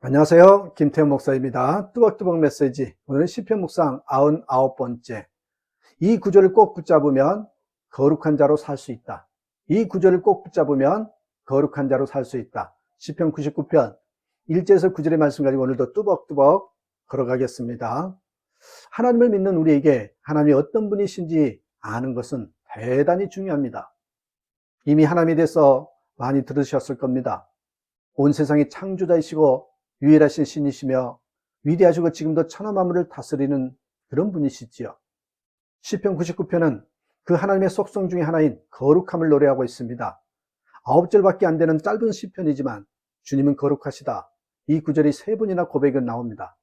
안녕하세요. 김태현 목사입니다. 뚜벅뚜벅 메시지. 오늘은 시편 묵상 99번째. 이 구절을 꼭 붙잡으면 거룩한 자로 살 수 있다. 이 구절을 꼭 붙잡으면 거룩한 자로 살 수 있다. 시편 99편 1절에서 9절의 말씀 가지고 오늘도 뚜벅뚜벅 걸어가겠습니다. 하나님을 믿는 우리에게 하나님이 어떤 분이신지 아는 것은 대단히 중요합니다. 이미 하나님에 대해서 많이 들으셨을 겁니다. 온 세상의 창조자이시고 유일하신 신이시며 위대하시고 지금도 천하 만물을 다스리는 그런 분이시지요. 시편 99편은 그 하나님의 속성 중에 하나인 거룩함을 노래하고 있습니다. 9절밖에 안 되는 짧은 시편이지만 주님은 거룩하시다. 이 구절이 3번이나 고백은 나옵니다.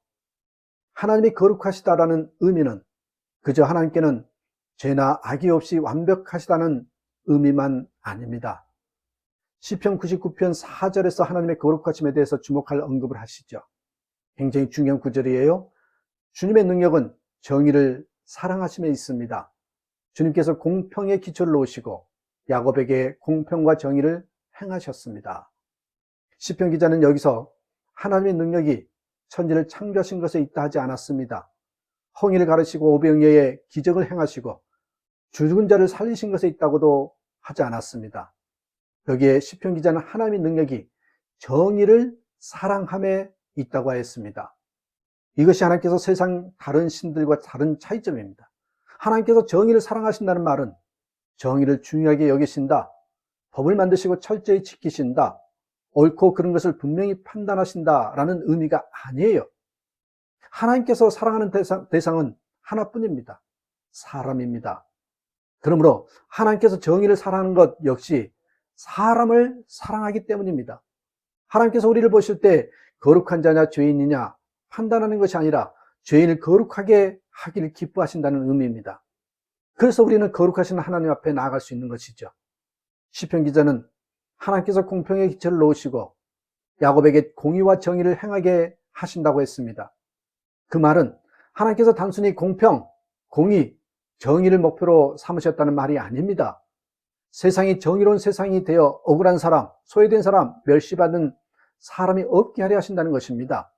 하나님이 거룩하시다라는 의미는 그저 하나님께는 죄나 악이 없이 완벽하시다는 의미만 아닙니다. 시편 99편 4절에서 하나님의 거룩하심에 대해서 주목할 언급을 하시죠. 굉장히 중요한 구절이에요. 주님의 능력은 정의를 사랑하심에 있습니다. 주님께서 공평의 기초를 놓으시고 야곱에게 공평과 정의를 행하셨습니다. 시편 기자는 여기서 하나님의 능력이 천지를 창조하신 것에 있다 하지 않았습니다. 홍해를 가르시고 오병이어의 기적을 행하시고 죽은 자를 살리신 것에 있다고도 하지 않았습니다. 여기에 시편 기자는 하나님의 능력이 정의를 사랑함에 있다고 하였습니다. 이것이 하나님께서 세상 다른 신들과 다른 차이점입니다. 하나님께서 정의를 사랑하신다는 말은 정의를 중요하게 여기신다, 법을 만드시고 철저히 지키신다, 옳고 그른 것을 분명히 판단하신다라는 의미가 아니에요. 하나님께서 사랑하는 대상은 하나뿐입니다. 사람입니다. 그러므로 하나님께서 정의를 사랑하는 것 역시 사람을 사랑하기 때문입니다. 하나님께서 우리를 보실 때 거룩한 자냐 죄인이냐 판단하는 것이 아니라 죄인을 거룩하게 하기를 기뻐하신다는 의미입니다. 그래서 우리는 거룩하신 하나님 앞에 나아갈 수 있는 것이죠. 시편 기자는 하나님께서 공평의 기초를 놓으시고 야곱에게 공의와 정의를 행하게 하신다고 했습니다. 그 말은 하나님께서 단순히 공평, 공의, 정의를 목표로 삼으셨다는 말이 아닙니다. 세상이 정의로운 세상이 되어 억울한 사람, 소외된 사람, 멸시받는 사람이 없게 하려 하신다는 것입니다.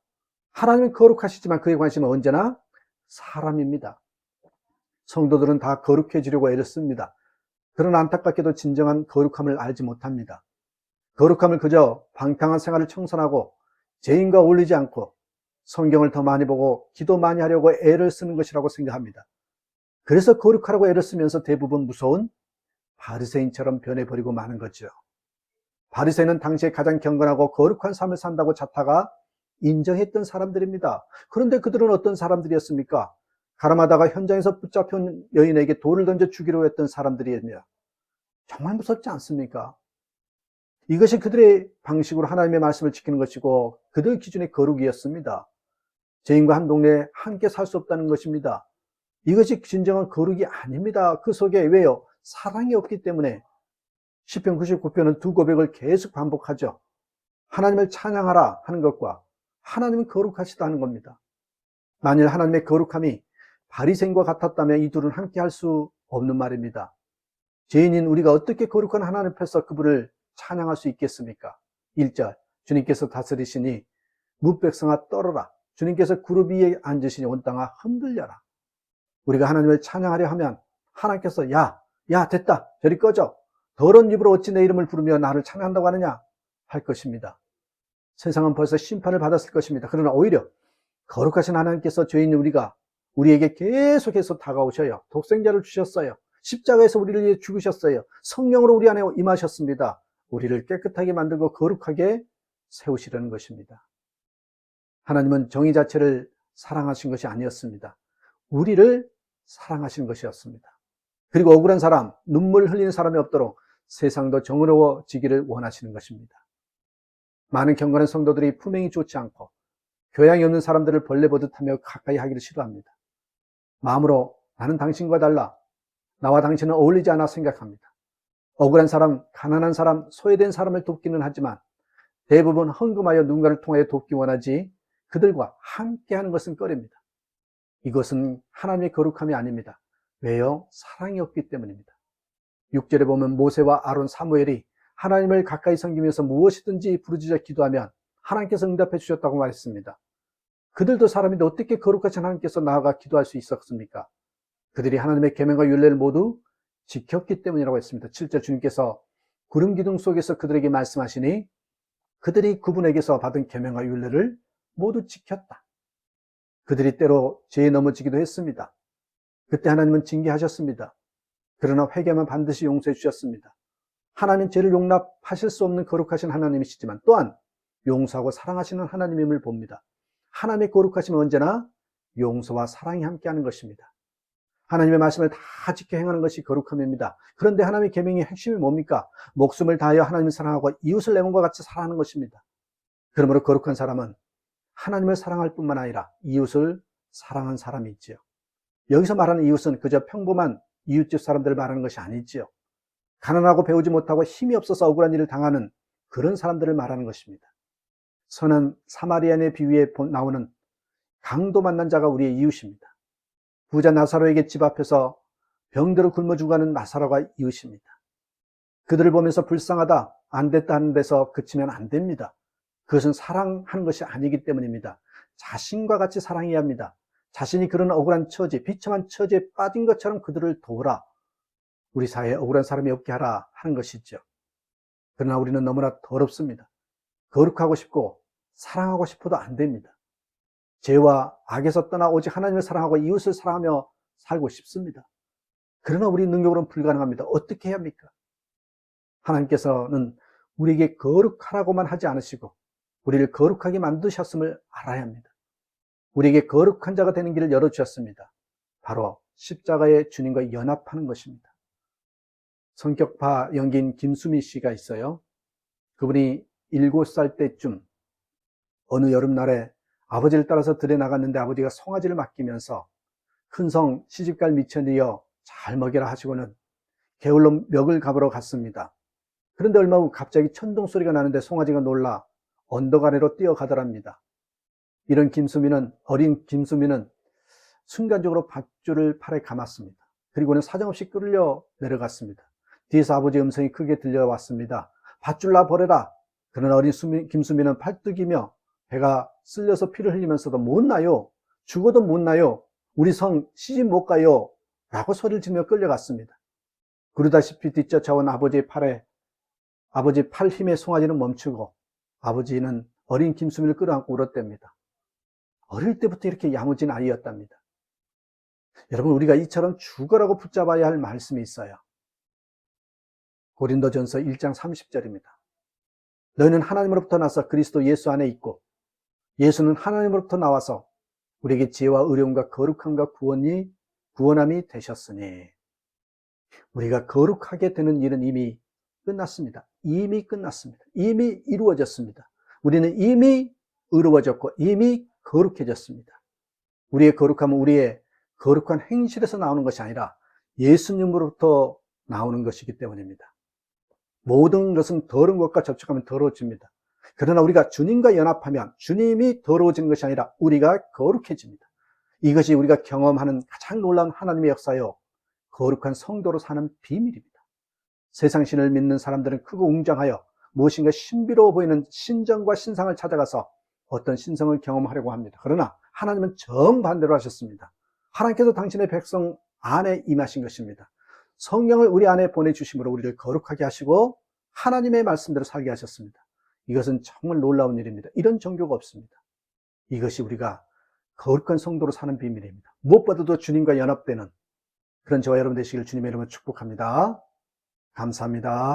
하나님은 거룩하시지만 그의 관심은 언제나 사람입니다. 성도들은 다 거룩해지려고 애를 씁니다. 그러나 안타깝게도 진정한 거룩함을 알지 못합니다. 거룩함을 그저 방탕한 생활을 청산하고 죄인과 어울리지 않고 성경을 더 많이 보고 기도 많이 하려고 애를 쓰는 것이라고 생각합니다. 그래서 거룩하라고 애를 쓰면서 대부분 무서운 바리새인처럼 변해버리고 마는 거죠. 바리새인은 당시에 가장 경건하고 거룩한 삶을 산다고 자타가 인정했던 사람들입니다. 그런데 그들은 어떤 사람들이었습니까? 가람하다가 현장에서 붙잡힌 여인에게 돌을 던져 죽이려고 했던 사람들이었며 정말 무섭지 않습니까? 이것이 그들의 방식으로 하나님의 말씀을 지키는 것이고 그들 기준의 거룩이었습니다. 죄인과 한 동네에 함께 살 수 없다는 것입니다. 이것이 진정한 거룩이 아닙니다. 그 속에 왜요? 사랑이 없기 때문에. 시편 99편은 두 고백을 계속 반복하죠. 하나님을 찬양하라 하는 것과 하나님은 거룩하시다 하는 겁니다. 만일 하나님의 거룩함이 바리새인과 같았다면 이 둘은 함께 할 수 없는 말입니다. 죄인인 우리가 어떻게 거룩한 하나님 앞에서 그분을 찬양할 수 있겠습니까? 1절 주님께서 다스리시니 무백성아 떨어라. 주님께서 구름 위에 앉으시니 온 땅아 흔들려라. 우리가 하나님을 찬양하려 하면 하나님께서 야 됐다 저리 꺼져 더러운 입으로 어찌 내 이름을 부르며 나를 찬양한다고 하느냐 할 것입니다. 세상은 벌써 심판을 받았을 것입니다. 그러나 오히려 거룩하신 하나님께서 죄인 우리에게 계속해서 다가오셔요. 독생자를 주셨어요. 십자가에서 우리를 위해 죽으셨어요. 성령으로 우리 안에 임하셨습니다. 우리를 깨끗하게 만들고 거룩하게 세우시려는 것입니다. 하나님은 정의 자체를 사랑하신 것이 아니었습니다. 우리를 사랑하신 것이었습니다. 그리고 억울한 사람, 눈물 흘리는 사람이 없도록 세상도 정의로워지기를 원하시는 것입니다. 많은 경건한 성도들이 품행이 좋지 않고 교양이 없는 사람들을 벌레 보듯하며 가까이 하기를 싫어합니다. 마음으로 나는 당신과 달라. 나와 당신은 어울리지 않아 생각합니다. 억울한 사람, 가난한 사람, 소외된 사람을 돕기는 하지만 대부분 헌금하여 누군가를 통하여 돕기 원하지 그들과 함께하는 것은 꺼립니다. 이것은 하나님의 거룩함이 아닙니다. 왜요? 사랑이 없기 때문입니다. 6절에 보면 모세와 아론, 사무엘이 하나님을 가까이 섬기면서 무엇이든지 부르짖어 기도하면 하나님께서 응답해 주셨다고 말했습니다. 그들도 사람인데 어떻게 거룩하신 하나님께서 나아가 기도할 수 있었습니까? 그들이 하나님의 계명과 율례를 모두 지켰기 때문이라고 했습니다. 7절 주님께서 구름 기둥 속에서 그들에게 말씀하시니 그들이 그분에게서 받은 계명과 율례를 모두 지켰다. 그들이 때로 죄에 넘어지기도 했습니다. 그때 하나님은 징계하셨습니다. 그러나 회개하면 반드시 용서해 주셨습니다. 하나님은 죄를 용납하실 수 없는 거룩하신 하나님이시지만 또한 용서하고 사랑하시는 하나님임을 봅니다. 하나님의 거룩하심은 언제나 용서와 사랑이 함께하는 것입니다. 하나님의 말씀을 다 지켜 행하는 것이 거룩함입니다. 그런데 하나님의 계명의 핵심이 뭡니까? 목숨을 다하여 하나님을 사랑하고 이웃을 내 몸과 같이 사랑하는 것입니다. 그러므로 거룩한 사람은 하나님을 사랑할 뿐만 아니라 이웃을 사랑한 사람이 있지요. 여기서 말하는 이웃은 그저 평범한 이웃집 사람들을 말하는 것이 아니지요. 가난하고 배우지 못하고 힘이 없어서 억울한 일을 당하는 그런 사람들을 말하는 것입니다. 선한 사마리아인의 비유에 나오는 강도 만난 자가 우리의 이웃입니다. 부자 나사로에게 집 앞에서 병들어 굶어 죽어가는 나사로가 이웃입니다. 그들을 보면서 불쌍하다, 안 됐다 하는 데서 그치면 안 됩니다. 그것은 사랑하는 것이 아니기 때문입니다. 자신과 같이 사랑해야 합니다. 자신이 그런 억울한 처지, 비참한 처지에 빠진 것처럼 그들을 도우라. 우리 사회에 억울한 사람이 없게 하라 하는 것이죠. 그러나 우리는 너무나 더럽습니다. 거룩하고 싶고 사랑하고 싶어도 안 됩니다. 죄와 악에서 떠나 오직 하나님을 사랑하고 이웃을 사랑하며 살고 싶습니다. 그러나 우리 능력으로는 불가능합니다. 어떻게 해야 합니까? 하나님께서는 우리에게 거룩하라고만 하지 않으시고 우리를 거룩하게 만드셨음을 알아야 합니다. 우리에게 거룩한 자가 되는 길을 열어주셨습니다. 바로 십자가의 주님과 연합하는 것입니다. 성격파 연기인 김수미 씨가 있어요. 그분이 7살 때쯤 어느 여름날에 아버지를 따라서 들에 나갔는데 아버지가 송아지를 맡기면서 큰성 시집갈 미천이여 잘 먹여라 하시고는 게을러 멱을 감으러 갔습니다. 그런데 얼마 후 갑자기 천둥 소리가 나는데 송아지가 놀라 언덕 아래로 뛰어가더랍니다. 이런 어린 김수미는 순간적으로 밧줄을 팔에 감았습니다. 그리고는 사정없이 끌려 내려갔습니다. 뒤에서 아버지의 음성이 크게 들려왔습니다. 밧줄 놔 버려라. 그러나 어린 김수미는 팔뚝이며 배가 쓸려서 피를 흘리면서도 못 나요. 죽어도 못 나요. 우리 성 시집 못 가요. 라고 소리를 지르며 끌려갔습니다. 그러다시피 뒤쫓아온 아버지 팔 힘에 송아지는 멈추고 아버지는 어린 김수미를 끌어안고 울었답니다. 어릴 때부터 이렇게 야무진 아이였답니다. 여러분, 우리가 이처럼 죽어라고 붙잡아야 할 말씀이 있어요. 고린도전서 1장 30절입니다. 너희는 하나님으로부터 나서 그리스도 예수 안에 있고 예수는 하나님으로부터 나와서 우리에게 지혜와 의로움과 거룩함과 구원함이 되셨으니 우리가 거룩하게 되는 일은 이미 끝났습니다. 이미 끝났습니다. 이미 이루어졌습니다. 우리는 이미 의로워졌고 이미 거룩해졌습니다. 우리의 거룩함은 우리의 거룩한 행실에서 나오는 것이 아니라 예수님으로부터 나오는 것이기 때문입니다. 모든 것은 더러운 것과 접촉하면 더러워집니다. 그러나 우리가 주님과 연합하면 주님이 더러워지는 것이 아니라 우리가 거룩해집니다. 이것이 우리가 경험하는 가장 놀라운 하나님의 역사요, 거룩한 성도로 사는 비밀입니다. 세상 신을 믿는 사람들은 크고 웅장하여 무엇인가 신비로워 보이는 신전과 신상을 찾아가서 어떤 신성을 경험하려고 합니다. 그러나 하나님은 정반대로 하셨습니다. 하나님께서 당신의 백성 안에 임하신 것입니다. 성령을 우리 안에 보내주심으로 우리를 거룩하게 하시고 하나님의 말씀대로 살게 하셨습니다. 이것은 정말 놀라운 일입니다. 이런 종교가 없습니다. 이것이 우리가 거룩한 성도로 사는 비밀입니다. 무엇보다도 주님과 연합되는 그런 저와 여러분 되시길 주님의 이름으로 축복합니다. 감사합니다.